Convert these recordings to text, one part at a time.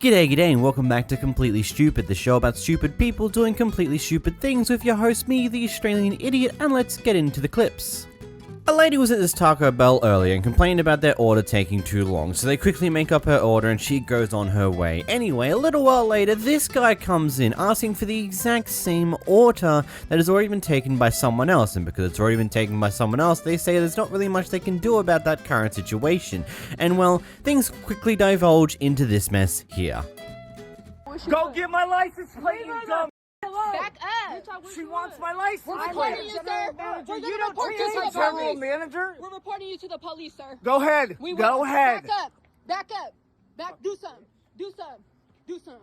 G'day and welcome back to Completely Stupid, the show about stupid people doing completely stupid things with your host, me, the Australian idiot, and let's get into the clips. A lady was at this Taco Bell earlier and complained about their order taking too long, so they quickly make up her order and she goes on her way. Anyway, a little while later, this guy comes in asking for the exact same order that has already been taken by someone else, and because it's already been taken by someone else, they say there's not really much they can do about that current situation. And well, things quickly divulge into this mess here. Go get my license plate, you dumb. Back up! She wants my license. We're reporting you, sir. You don't treat me as a general manager. We're reporting you to the police, sir. Go ahead. Go ahead. Back up. Do some.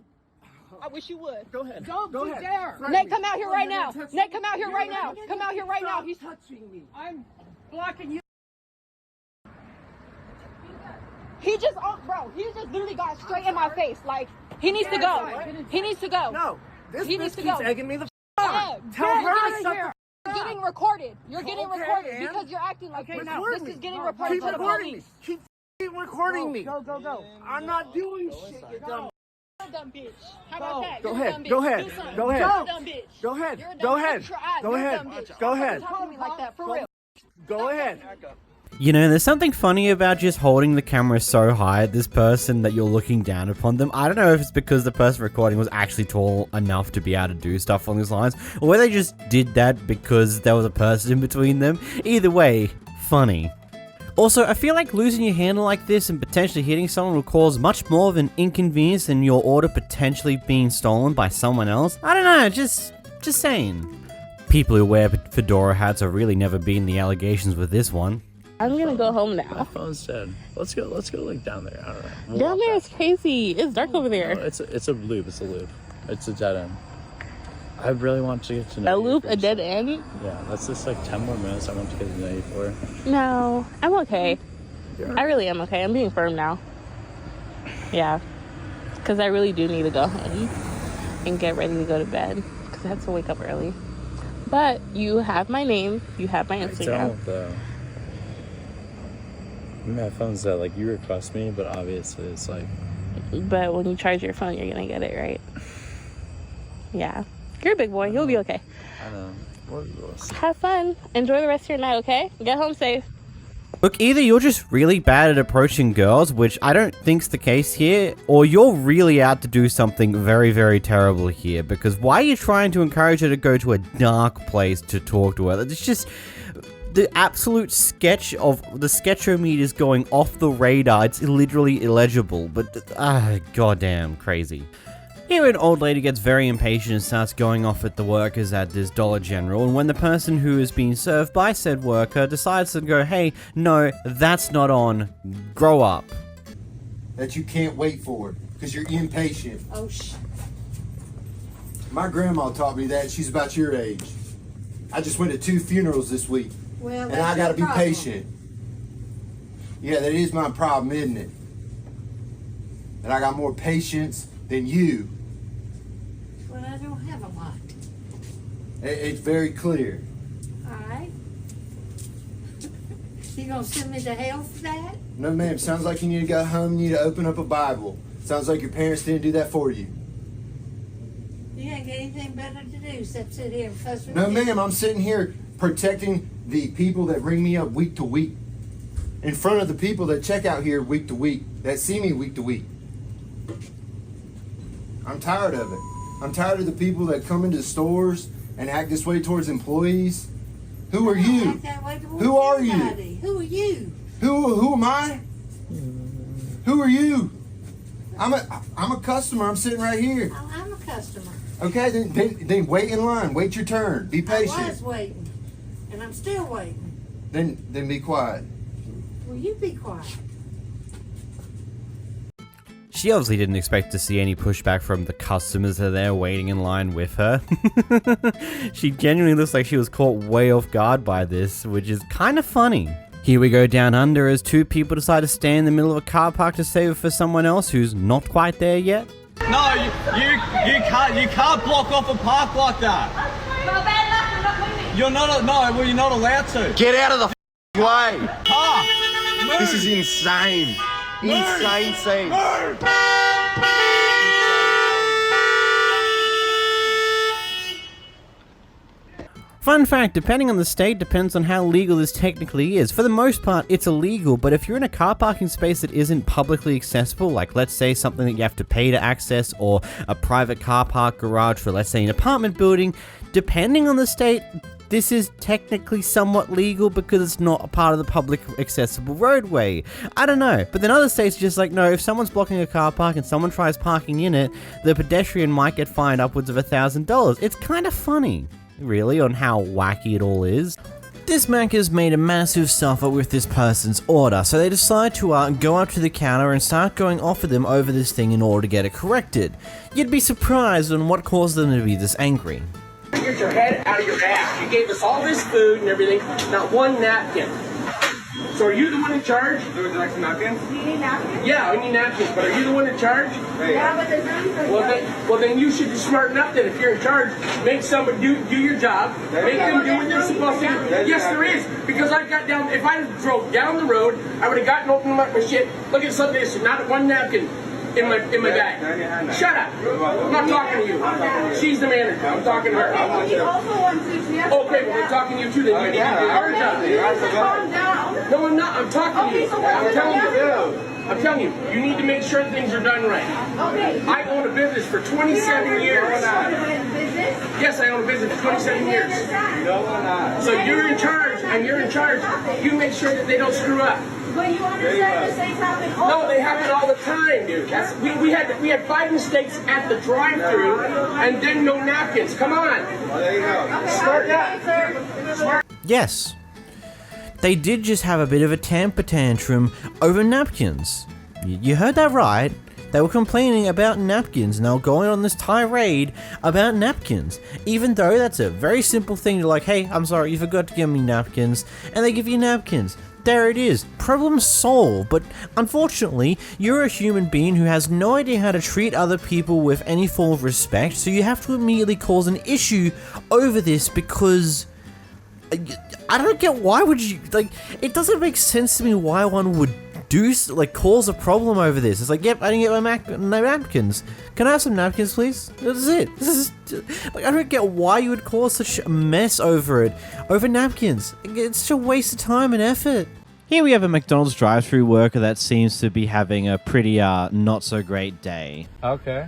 I wish you would. Go ahead. Don't Go you ahead. dare. Nate, come out here right now. Nate, come out here right now. Come out here right now. He's touching me. I'm blocking you. He just literally got straight in my face. Like, he needs to go. He needs to go. No. This He bitch needs to keeps go. egging me the Yeah, on. Tell her to shut You're the getting recorded. You're getting Okay, recorded and? because you're acting like this. Record This is me. getting reported Keep to the recording me. police. Keep recording me. Go. I'm not doing shit, you dumb. You're a dumb bitch. How about that? Go You're a ahead. dumb bitch. Go ahead. Do something. Go ahead. You're a dumb bitch. Go ahead. You're a dumb Go bitch. ahead. Shut your eyes. Go You're a ahead. dumb bitch. Go ahead. Don't talk to me like that, for real. Go ahead. You know, there's something funny about just holding the camera so high at this person that you're looking down upon them. I don't know if it's because the person recording was actually tall enough to be able to do stuff along these lines, or whether they just did that because there was a person in between them. Either way, funny. Also, I feel like losing your handle like this and potentially hitting someone will cause much more of an inconvenience than your order potentially being stolen by someone else. I don't know, just saying. People who wear fedora hats have really never beaten the allegations with this one. I'm gonna go home now. My phone's dead. Let's go like down there. I don't know. We'll Down walk there back. is crazy. It's dark over there. No, it's a loop. It's a loop. It's a dead end. I really want to get to know A you loop, for a dead yourself. end? Yeah, that's just like 10 more minutes I want to get to know you for. No, I'm okay. You're I really am okay. I'm being firm now. Yeah. Because I really do need to go home and get ready to go to bed. Because I have to wake up early. But you have my name. You have my I Instagram. don't though. My phone's dead. Like, you request me, but obviously it's like... But when you charge your phone, you're going to get it, right? Yeah. You're a big boy. You'll be okay. I know. We'll see. Have fun. Enjoy the rest of your night, okay? Get home safe. Look, either you're just really bad at approaching girls, which I don't think's the case here, or you're really out to do something very, very terrible here, because why are you trying to encourage her to go to a dark place to talk to her? It's just... the absolute sketch of the sketchometers going off the radar. It's literally illegible, but goddamn crazy. Here an old lady gets very impatient and starts going off at the workers at this Dollar General, and when the person who is being served by said worker decides to go, hey, no, that's not on, grow up. That you can't wait for because you're impatient. Oh, shh. My grandma taught me that. She's about your age. I just went to 2 funerals this week. Well, And I gotta be patient. Yeah, that is my problem, isn't it? That I got more patience than you. Well, I don't have a lot. It's very clear. Alright. You gonna send me to hell for that? No, ma'am. Sounds like you need to go home. You need to open up a Bible. Sounds like your parents didn't do that for you. You ain't got anything better to do except sit here and fuss with No, me. ma'am. I'm sitting here protecting the people that ring me up week to week. In front of the people that check out here week to week. That see me week to week. I'm tired of it. I'm tired of the people that come into the stores and act this way towards employees. Who are I don't you? act that way towards Who are you? anybody. Who are you? Who am I? Who are you? I'm a customer. I'm sitting right here. Oh, I'm a customer. Okay, then wait in line. Wait your turn. Be I was patient. waiting. And I'm still waiting. Then be quiet. Will you be quiet? She obviously didn't expect to see any pushback from the customers that are there waiting in line with her. She genuinely looks like she was caught way off guard by this, which is kind of funny. Here we go down under as 2 people decide to stand in the middle of a car park to save it for someone else who's not quite there yet. No, you can't block off a park like that. You're not you're not allowed to. Get out of the way. Park. Move. This is insane. Insane scene. Move. Fun fact, depending on the state, depends on how legal this technically is. For the most part, it's illegal, but if you're in a car parking space that isn't publicly accessible, like let's say something that you have to pay to access, or a private car park garage for, let's say, an apartment building, depending on the state, this is technically somewhat legal because it's not a part of the public accessible roadway. I don't know, but then other states are just like, no, if someone's blocking a car park and someone tries parking in it, the pedestrian might get fined upwards of $1,000. It's kind of funny, really, on how wacky it all is. This Macca's made a massive suffer with this person's order, so they decide to go up to the counter and start going off of them over this thing in order to get it corrected. You'd be surprised on what caused them to be this angry. Get your head out of your ass. You gave us all this food and everything, not one napkin. So are you the one in charge? Would you like some napkins? Do you need napkins? Yeah, I need napkins, but are you the one in charge? Yeah, but there's nothing. Well, then you should be smart enough that if you're in charge, make someone do your job, make them do what they're supposed to do. Yes, there is, because I got down, if I drove down the road, I would have gotten opened up my shit. Look at something, there's not one napkin in my bag. Shut up. I'm not talking to you. She's the manager. I'm talking to her. Okay, you also want to. Okay, but we're talking to you too, then you need to do your job. You need to calm down. No, I'm not. I'm talking to you. Okay, so what I'm telling you, you need to make sure things are done right. Okay. I own a business for 27 years. Yes, I own a business for 27 years. No, we're not. So you're in charge, and you're in charge. You make sure that they don't screw up. But you understand the same happen all No, they happen all the time, dude. We had 5 mistakes at the drive-thru, and then no napkins. Come on. There you go. Start up. Yes, they did just have a bit of a temper tantrum over napkins. You heard that right. They were complaining about napkins, and they were going on this tirade about napkins. Even though that's a very simple thing to like, hey, I'm sorry, you forgot to give me napkins, and they give you napkins. There it is. Problem solved. But unfortunately, you're a human being who has no idea how to treat other people with any form of respect, so you have to immediately cause an issue over this because I don't get why would you, like, it doesn't make sense to me why one would cause a problem over this. It's like, yep, I didn't get my napkins. Can I have some napkins, please? This is it. This is, like, I don't get why you would cause such a mess over napkins. It's such a waste of time and effort. Here we have a McDonald's drive-thru worker that seems to be having a pretty not so great day. Okay.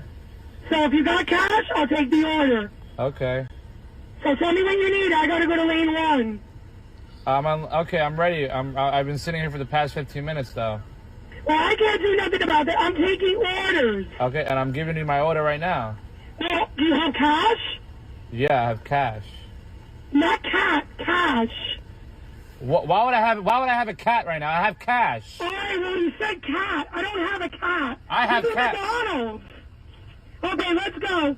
So if you got cash, I'll take the order. Okay. So tell me when you need it. I gotta go to lane 1. Okay, I'm ready. I've been sitting here for the past 15 minutes, though. Well, I can't do nothing about that. I'm taking orders. Okay, and I'm giving you my order right now. Well, do you have cash? Yeah, I have cash. Not cash. Why would I have a cat right now? I have cash. All right, well, you said cat. I don't have a cat. I have this is cat. McDonald's. Okay, let's go.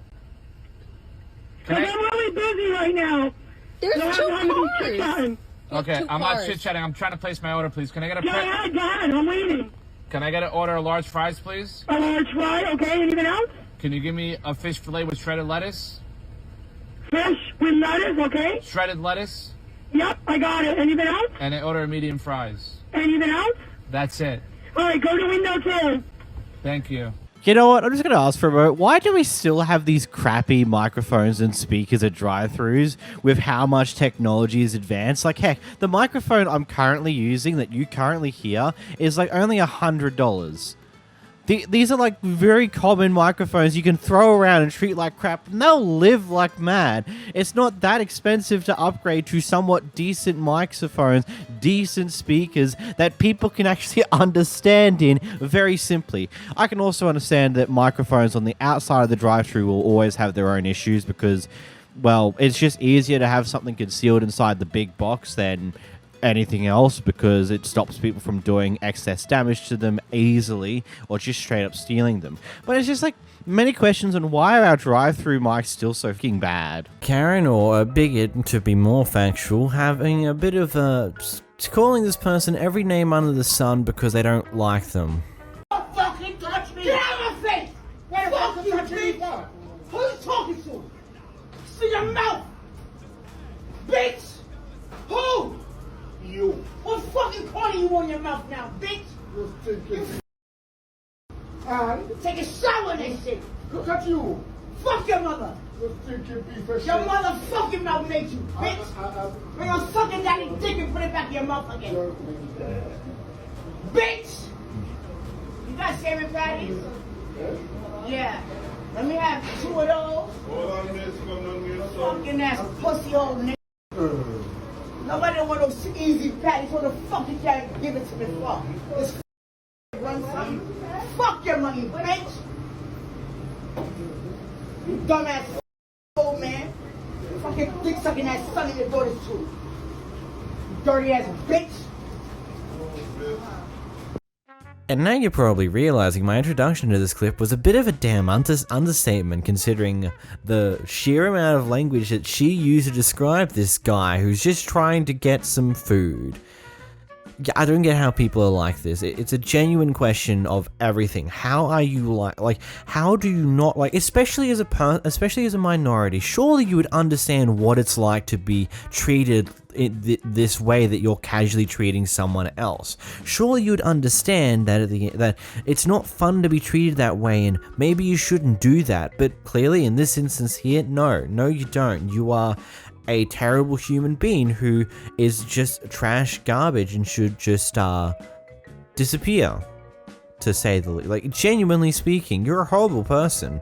Can I'm really busy right now. There's I don't have two time to be cars. chit-chatting. Okay, Two I'm not cars. chit-chatting. I'm trying to place my order, please. Can I get a Go ahead, I'm waiting. Can I get an order of large fries, please? A large fry, okay, anything else? Can you give me a fish fillet with shredded lettuce? Fish with lettuce, okay? Shredded lettuce? Yep, I got it. Anything else? And an order of medium fries. Anything else? That's it. All right, go to window 2. Thank you. You know what? I'm just going to ask for a moment. Why do we still have these crappy microphones and speakers at drive-thrus with how much technology is advanced? Like, heck, the microphone I'm currently using that you currently hear is like only $100. These are like very common microphones you can throw around and treat like crap, and they'll live like mad. It's not that expensive to upgrade to somewhat decent microphones, decent speakers that people can actually understand in very simply. I can also understand that microphones on the outside of the drive-thru will always have their own issues because, well, it's just easier to have something concealed inside the big box than anything else because it stops people from doing excess damage to them easily or just straight up stealing them. But it's just like many questions on why are our drive-thru mics still so fucking bad. Karen, or a bigot to be more factual, having a bit of calling this person every name under the sun because they don't like them. Don't fucking touch me! Get out of my face! What the fuck you touching me for? Who you talking to? See your mouth! Bitch! Who? You. What fucking corner you on your mouth now, bitch? Alright, take a shower in this shit. Look at you. Fuck your mother. Your motherfucking mouth made you, bitch. Bring your fucking daddy dick and put it back in your mouth again. Bitch! You got shaving patties? Yeah. Let me have 2 of those. Fucking ass pussy old nigga. Nobody don't want those easy patties. What the fuck you gotta give it to me for? This run something. Fuck your money, bitch. You dumbass old man. Fucking dick sucking ass son of your daughter's too. You dirty ass bitch. And now you're probably realizing my introduction to this clip was a bit of a damn understatement, considering the sheer amount of language that she used to describe this guy who's just trying to get some food. I don't get how people are like this. It's a genuine question of everything. How are you like how do you not like, especially as a minority, surely you would understand what it's like to be treated in this way that you're casually treating someone else. Surely you would understand that it's not fun to be treated that way, and maybe you shouldn't do that. But clearly in this instance here, no you don't. You are a terrible human being who is just trash garbage and should just disappear, to say the least. Like, genuinely speaking, you're a horrible person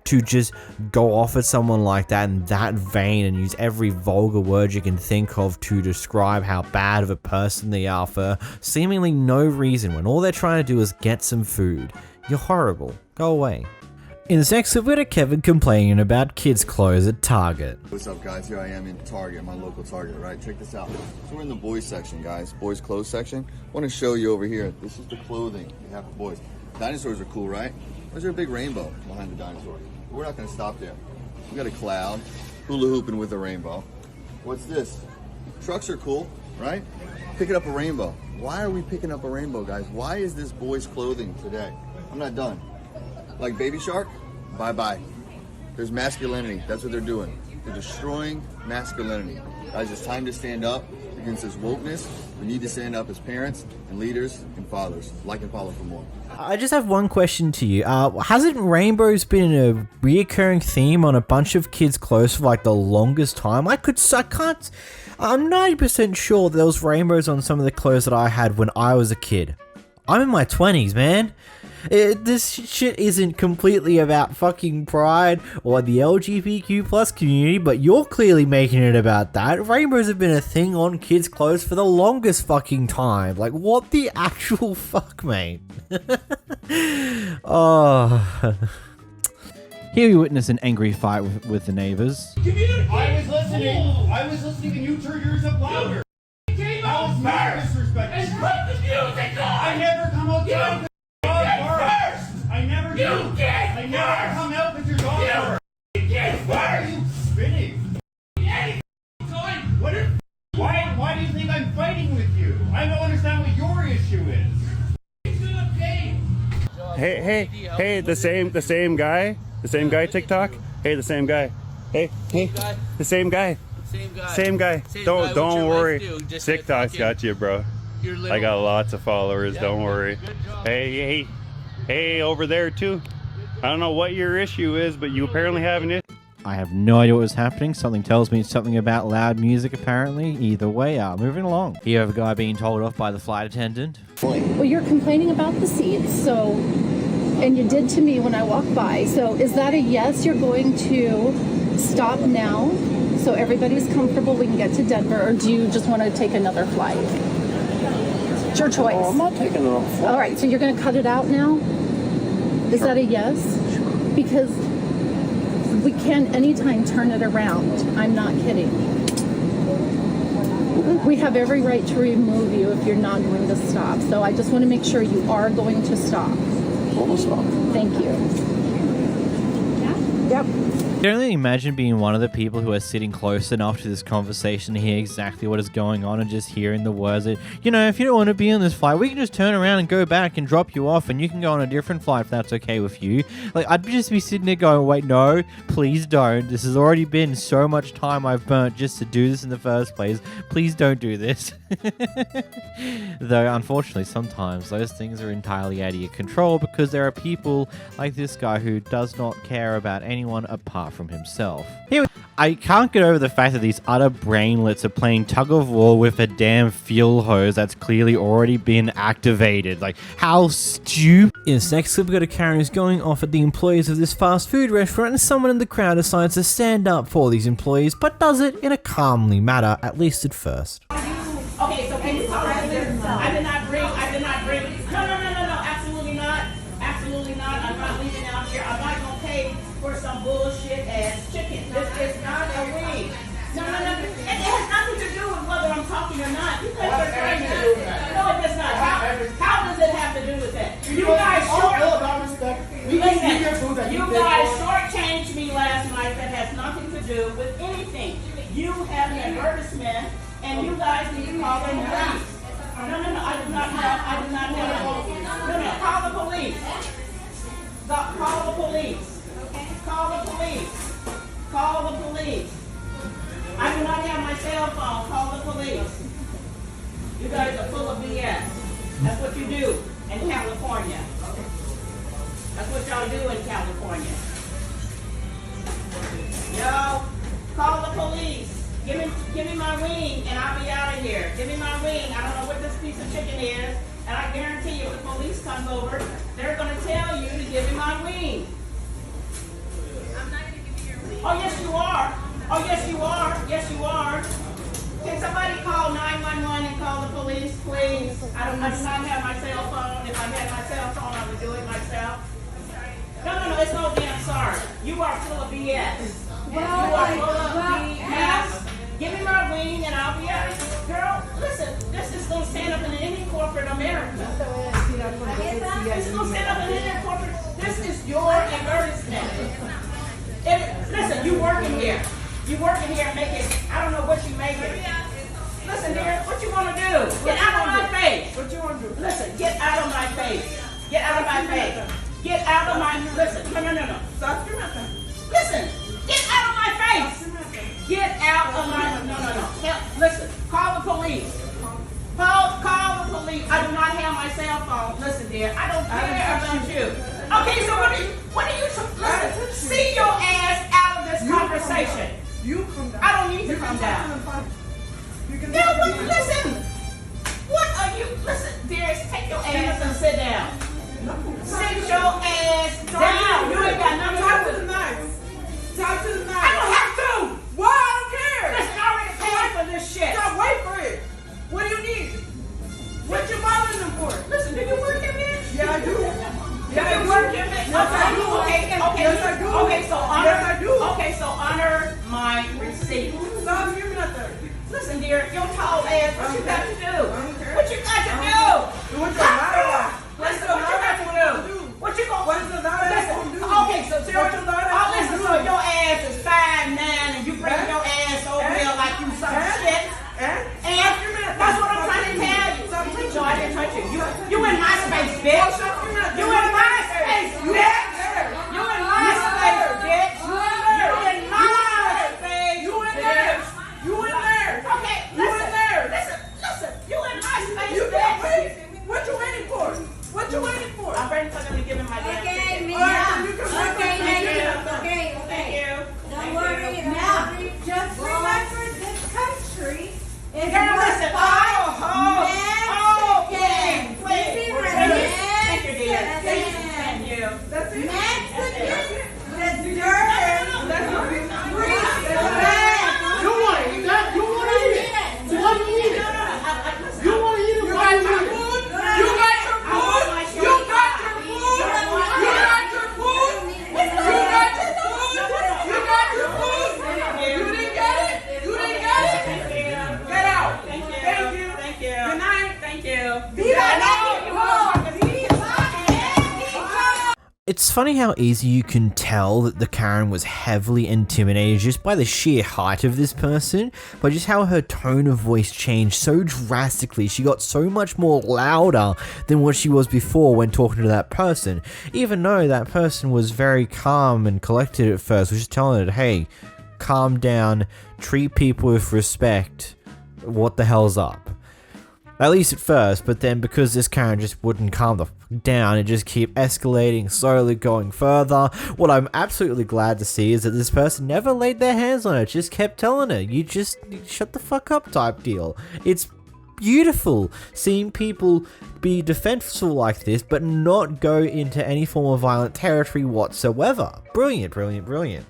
to just go off at someone like that in that vein and use every vulgar word you can think of to describe how bad of a person they are for seemingly no reason when all they're trying to do is get some food. You're horrible. Go away. In this next clip, we had Kevin complaining about kids' clothes at Target. What's up, guys? Here I am in Target, my local Target, right? Check this out. So we're in the boys section, guys. Boys clothes section. I want to show you over here. This is the clothing we have for boys. Dinosaurs are cool, right? There's a big rainbow behind the dinosaur. We're not going to stop there. We got a cloud, hula hooping with a rainbow. What's this? Trucks are cool, right? Picking up a rainbow. Why are we picking up a rainbow, guys? Why is this boys' clothing today? I'm not done. Like Baby Shark? Bye-bye. There's masculinity. That's what they're doing. They're destroying masculinity. Guys, it's time to stand up against this wokeness. We need to stand up as parents and leaders and fathers. Like and follow for more. I just have one question to you. Hasn't rainbows been a reoccurring theme on a bunch of kids' clothes for like the longest time? I'm 90% sure there was rainbows on some of the clothes that I had when I was a kid. I'm in my 20s, man. This shit isn't completely about fucking pride or the LGBTQ plus community, but you're clearly making it about that. Rainbows have been a thing on kids' clothes for the longest fucking time. Like, what the actual fuck, mate? Oh. Here we witness an angry fight with the neighbors. I was listening and you turned yours up louder. That was my disrespect. And put the music on! I never come out to I never do. I never come out with your dog barks. Why are you spinning? Why do you think I'm fighting with you? I don't understand what your issue is. Hey, the same guy TikTok? Hey, the same guy. Hey, the same guy. Same guy. Don't worry. TikTok's got you, bro. I got lots of followers, don't worry. Hey, over there too. I don't know what your issue is, but you apparently have an issue. I have no idea what was happening. Something tells me it's something about loud music, apparently. Either way, moving along. Here, have a guy being told off by the flight attendant. Well, you're complaining about the seats, and you did to me when I walked by. So is that a yes? You're going to stop now so everybody's comfortable, we can get to Denver, or do you just want to take another flight? It's your choice. Oh, I'm not taking another flight. All right, so you're going to cut it out now? Is that a yes? Because we can anytime turn it around. I'm not kidding. We have every right to remove you if you're not going to stop. So I just want to make sure you are going to stop. We'll stop. Thank you. Yeah? Yep. I can only imagine being one of the people who are sitting close enough to this conversation to hear exactly what is going on and just hearing the words that, if you don't want to be on this flight, we can just turn around and go back and drop you off and you can go on a different flight if that's okay with you. Like, I'd just be sitting there going, wait, no, please don't. This has already been so much time I've burnt just to do this in the first place. Please don't do this. Though, unfortunately, sometimes those things are entirely out of your control because there are people like this guy who does not care about anyone apart from himself. I can't get over the fact that these utter brainlets are playing tug of war with a damn fuel hose that's clearly already been activated. Like, how stupid. In this next clip, we've got a Karen who's going off at the employees of this fast food restaurant, and someone in the crowd decides to stand up for these employees, but does it in a calmly manner, at least at first. Okay, so can you talk right there? I did not bring, no, absolutely not. Absolutely not. I'm not leaving out here. I'm not going to pay for some bullshit ass chicken. This is not a wing. No. It has nothing to do with whether I'm talking or not. You guys are trying to do that. No, it does not. How does it have to do with that? You guys shortchanged me last night. That has nothing to do with anything. You have an advertisement. And you guys need to call the police. No, I do not have. No, call the police. Call the police. Call the police. Call the police. I do not have my cell phone. Call the police. You guys are full of BS. That's what you do in California. That's what y'all do in California. Yo, call the police. Give me my wing and I'll be out of here. Give me my wing. I don't know what this piece of chicken is. And I guarantee you if the police comes over, they're going to tell you to give me my wing. I'm not going to give you your wing. Oh, yes, you are. Oh, yes, you are. Yes, you are. Can somebody call 911 and call the police, please? I do not have my cell phone. If I had my cell phone, I would do it myself. No, it's no damn sorry. You are full of BS. You are full of BS. Give me my wing and I'll be out. Girl, listen, this is going to stand up in any corporate America. This is going to stand up in any corporate. This is your advertisement. Listen, you working here. You working here making, I don't know what you making. Listen, dear, what you want to do? Get out of my face. What you want to do? Listen, get out of my face. Get out of my face. Get out of my, listen, no. Stop your mouth. Listen, get out of my face. Get out of my, no. Listen, call the police. Call the police. I do not have my cell phone. Listen, dear, I don't care about you. Okay, so what are you, listen, see your ass out of this conversation. You come down. I don't need to come down. No, but listen. What are you, listen, dear, take your ass and sit down. Sit your ass down. You ain't got nothing to do with it. Talk to the knife. I don't have to. Why? I don't care. Listen, I already paid for this shit. Stop, wait for it. What do you need? What you bothering them for? Listen, do you work here, bitch? Yeah, I do. Yeah, you work here, bitch? Yes, I do. Okay. Yes, I do. Okay, so honor. Yes, I do. Okay, so honor my receipt. Stop, give me nothing. Listen, dear, your tall ass, what you got to do? What you got to do? What you got to do? Listen, what you got to do? What you gonna listen? Okay, so listen, so your ass is 5'9" and you bring your ass over here like you some shit. And that's what I'm trying to tell you. No, I didn't touch you. You in my space, bitch. You in my space, bitch. You in my space, bitch. You in my space. You in there. You in there. Okay, listen. You in my space, bitch. What you waiting for? What you waiting for? I'm ready for them to give him my damn ticket. Okay. Thank you. Don't worry. Now, just remember this country is listen. Okay. Please. Thank you, dear. Thank you. That's it. Mexican, the dirt. You want to eat that? You want to eat it? You want to eat it? You want to eat it? You got your food? You got your food? You got your food? You got your food? You got your food? You got your food? You didn't get it? You didn't get it? Get out. Thank you. Good night. Thank you. It's funny how easy you can tell that the Karen was heavily intimidated just by the sheer height of this person, but just how her tone of voice changed so drastically. She got so much more louder than what she was before when talking to that person, even though that person was very calm and collected at first, was just telling her, hey, calm down, treat people with respect, what the hell's up? At least at first, but then because this Karen just wouldn't calm the f down and just keep escalating, slowly going further, what I'm absolutely glad to see is that this person never laid their hands on her, just kept telling her, you just shut the fuck up type deal. It's beautiful seeing people be defensive like this, but not go into any form of violent territory whatsoever. Brilliant, brilliant, brilliant.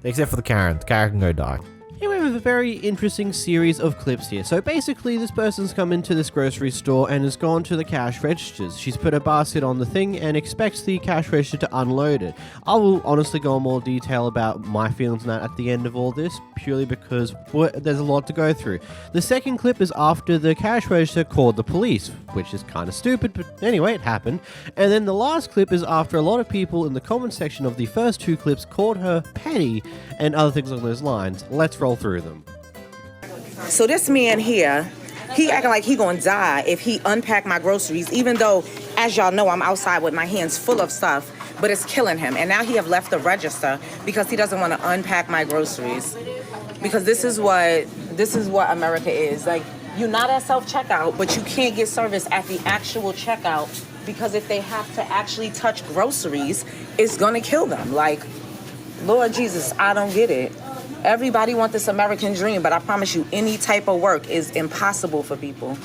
Except for the Karen. The Karen can go die. Here we have a very interesting series of clips here. So basically this person's come into this grocery store and has gone to the cash registers. She's put her basket on the thing and expects the cash register to unload it. I will honestly go in more detail about my feelings on that at the end of all this, purely because there's a lot to go through. The second clip is after the cash register called the police, which is kind of stupid, but anyway, it happened. And then the last clip is after a lot of people in the comment section of the first two clips called her petty and other things along those lines. Let's roll through them. So this man here, he acting like he gonna die if he unpack my groceries, even though, as y'all know, I'm outside with my hands full of stuff, but it's killing him. And now he have left the register because he doesn't want to unpack my groceries. Because this is what America is. Like, you're not at self-checkout, but you can't get service at the actual checkout because if they have to actually touch groceries, it's gonna kill them. Like, Lord Jesus, I don't get it. Everybody wants this American dream, but I promise you, any type of work is impossible for people.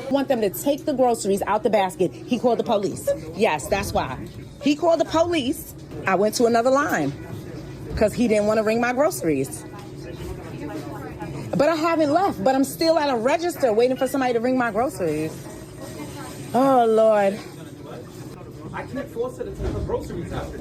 I want them to take the groceries out the basket. He called the police. Yes, that's why. He called the police. I went to another line because he didn't want to ring my groceries. But I haven't left, but I'm still at a register waiting for somebody to ring my groceries. Oh, Lord. I can't force her to take her groceries out.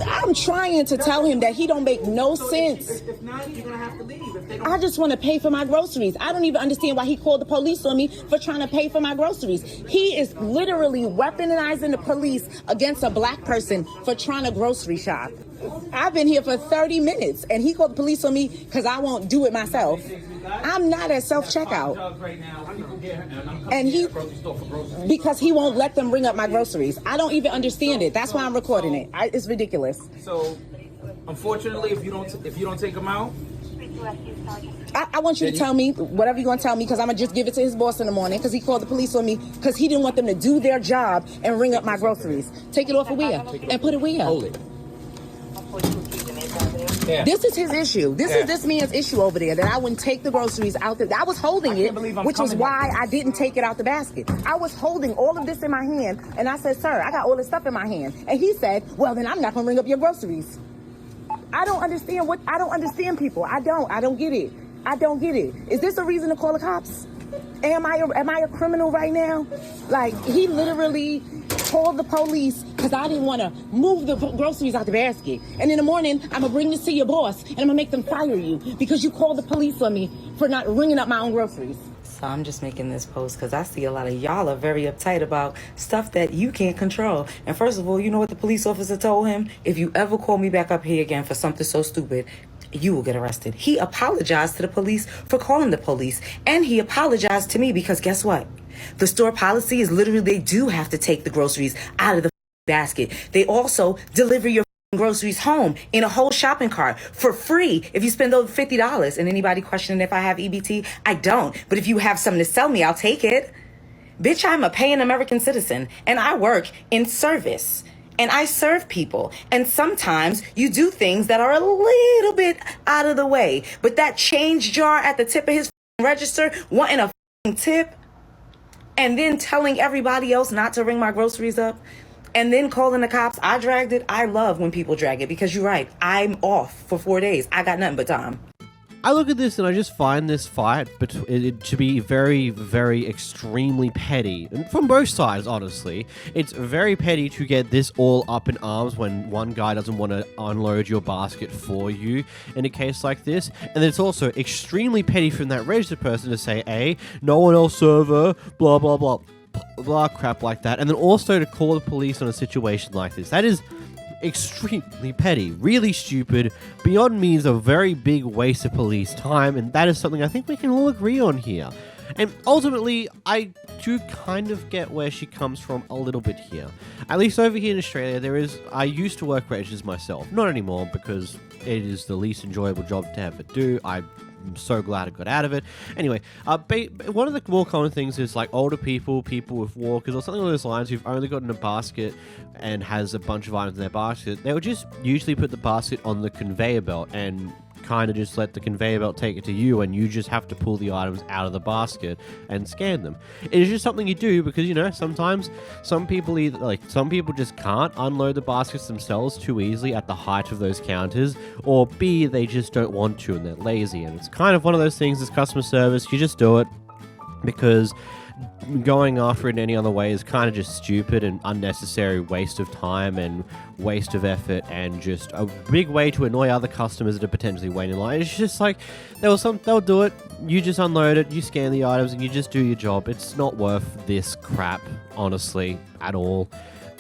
I'm trying to tell him that he don't make no sense. If not, you're gonna have to leave. If they don't... I just want to pay for my groceries. I don't even understand why he called the police on me for trying to pay for my groceries. He is literally weaponizing the police against a black person for trying to grocery shop. I've been here for 30 minutes and he called the police on me because I won't do it myself. I'm not at self-checkout. And because he won't let them ring up my groceries. I don't even understand it. That's why I'm recording it. It's ridiculous. So, unfortunately, if you don't take them out, I want you to tell me whatever you're going to tell me because I'm going to just give it to his boss in the morning because he called the police on me because he didn't want them to do their job and ring up my groceries. Take it off of where? And put it where? Hold it. Yeah. This is his issue. This is this man's issue over there, that I wouldn't take the groceries out there. I was holding it, which was why I didn't take it out the basket. I was holding all of this in my hand, and I said, sir, I got all this stuff in my hand. And he said, well, then I'm not going to ring up your groceries. I don't understand people. I don't get it. I don't get it. Is this a reason to call the cops? Am I a criminal right now? Like, he literally called the police because I didn't want to move the groceries out the basket. And in the morning, I'm going to bring this to your boss and I'm going to make them fire you because you called the police on me for not ringing up my own groceries. So I'm just making this post because I see a lot of y'all are very uptight about stuff that you can't control. And first of all, you know what the police officer told him? If you ever call me back up here again for something so stupid, you will get arrested. He apologized to the police for calling the police. And he apologized to me because guess what? The store policy is literally they do have to take the groceries out of the basket. They also deliver your groceries home in a whole shopping cart for free if you spend over $50. And anybody questioning if I have EBT? I don't. But if you have something to sell me, I'll take it. Bitch, I'm a paying American citizen and I work in service. And I serve people. And sometimes you do things that are a little bit out of the way. But that change jar at the tip of his register, wanting a tip, and then telling everybody else not to ring my groceries up, and then calling the cops, I dragged it. I love when people drag it because you're right. I'm off for 4 days. I got nothing but time. I look at this and I just find this fight to be very, very extremely petty. And from both sides, honestly. It's very petty to get this all up in arms when one guy doesn't want to unload your basket for you in a case like this. And then it's also extremely petty from that registered person to say, hey, no one else server, blah, blah, blah, blah, crap like that. And then also to call the police on a situation like this. That is extremely petty, really stupid, beyond me is a very big waste of police time, and that is something I think we can all agree on here. And ultimately, I do kind of get where she comes from a little bit here. At least over here in Australia, I used to work registers myself, not anymore because it is the least enjoyable job to ever do. I I'm so glad I got out of it. Anyway, one of the more common things is like older people, people with walkers, or something along those lines who've only gotten a basket and has a bunch of items in their basket. They would just usually put the basket on the conveyor belt and kind of just let the conveyor belt take it to you, and you just have to pull the items out of the basket and scan them. It is just something you do because, you know, sometimes some people just can't unload the baskets themselves too easily at the height of those counters, or B, they just don't want to and they're lazy. And it's kind of one of those things as customer service, you just do it because going after it in any other way is kind of just stupid and unnecessary waste of time and waste of effort, and just a big way to annoy other customers that are potentially waiting in line. It's just like they'll do it, you just unload it, you scan the items, and you just do your job. It's not worth this crap, honestly, at all.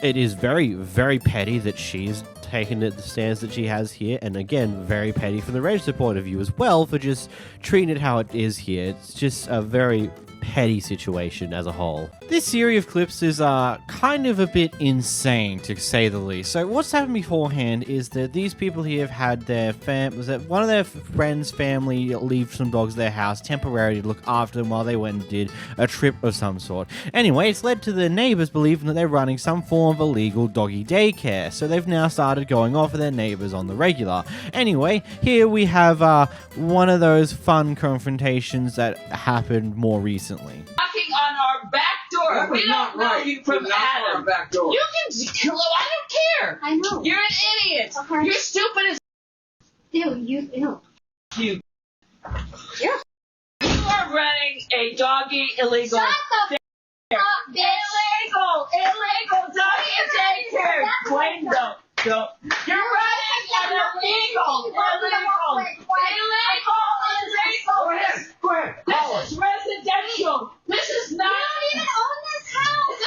It is very, very petty that she's taken it the stance that she has here, and again, very petty from the register point of view as well for just treating it how it is here. It's just a very petty situation as a whole. This series of clips is kind of a bit insane, to say the least. So what's happened beforehand is that these people here have had their one of their friends' family leave some dogs at their house temporarily to look after them while they went and did a trip of some sort. Anyway, it's led to the neighbors believing that they're running some form of illegal doggy daycare, so they've now started going off with their neighbors on the regular. Anyway, here we have one of those fun confrontations that happened more recently. Knocking on our back door. We don't know you from Adam. Back door. You can kill him. I don't care. I know. You're an idiot. Okay. You're stupid as Ew. you. You are running a doggy illegal. Shut the f up, bitch. Illegal doggy daycare. Wayne, don't. You're running an illegal. Go ahead. This is residential. This is not. You don't even own this house.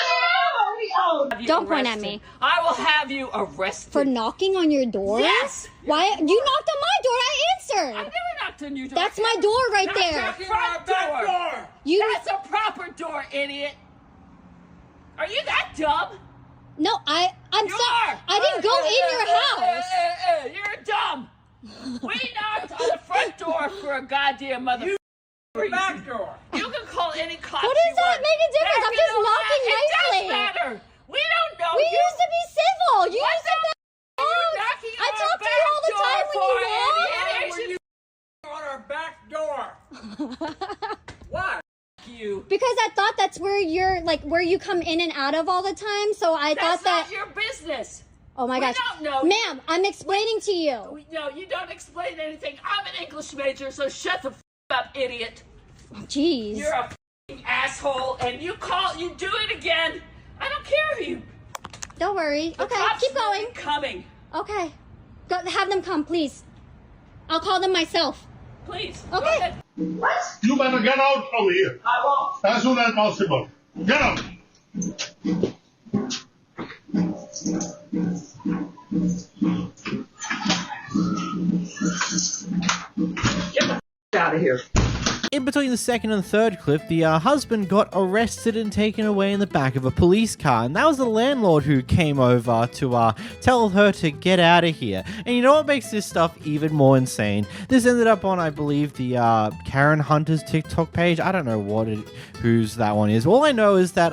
This is Don't point at me. I will have you arrested. For knocking on your door? Yes. Why? You knocked on my door. I answered. I've never knocked on your door. That's my door right there. That's your front door. That's a proper door, idiot. Are you that dumb? No, I'm sorry. I didn't go in your house. You're dumb. We knocked on the front door for a goddamn mother. Back door. You can call any cop. What does that make a difference? I'm just knocking It nicely. does matter. We don't know We you. used to be civil. You What used to be. knocking I on talk our to you all the back time door when you On our back door. Why? You. Because I thought that's where where you come in and out of all the time. So I thought that. That's not your business. Oh my gosh. We don't know. Ma'am, I'm explaining to you. No, you don't explain anything. I'm an English major, so shut the up, idiot. Jeez. You're a asshole, and you do it again. I don't care if you. Don't worry. The Okay, cops keep will going. be coming. Okay. Go, have them come, please. I'll call them myself. Please. Okay. Go ahead. What? You better get out from here. I won't. As soon as possible. Get out. Get the out of here. In between the second and third clip, the husband got arrested and taken away in the back of a police car, and that was the landlord who came over to tell her to get out of here. And you know what makes this stuff even more insane? This ended up on, I believe, the Karen Hunter's TikTok page. I don't know whose that one is. All I know is that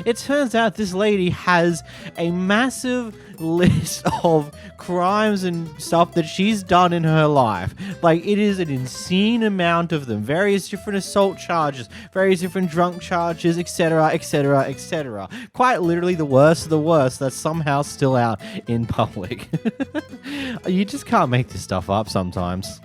it turns out this lady has a massive list of crimes and stuff that she's done in her life. Like, it is an insane amount of them. Various different assault charges, various different drunk charges, etc, etc, etc. Quite literally the worst of the worst that's somehow still out in public. You just can't make this stuff up sometimes.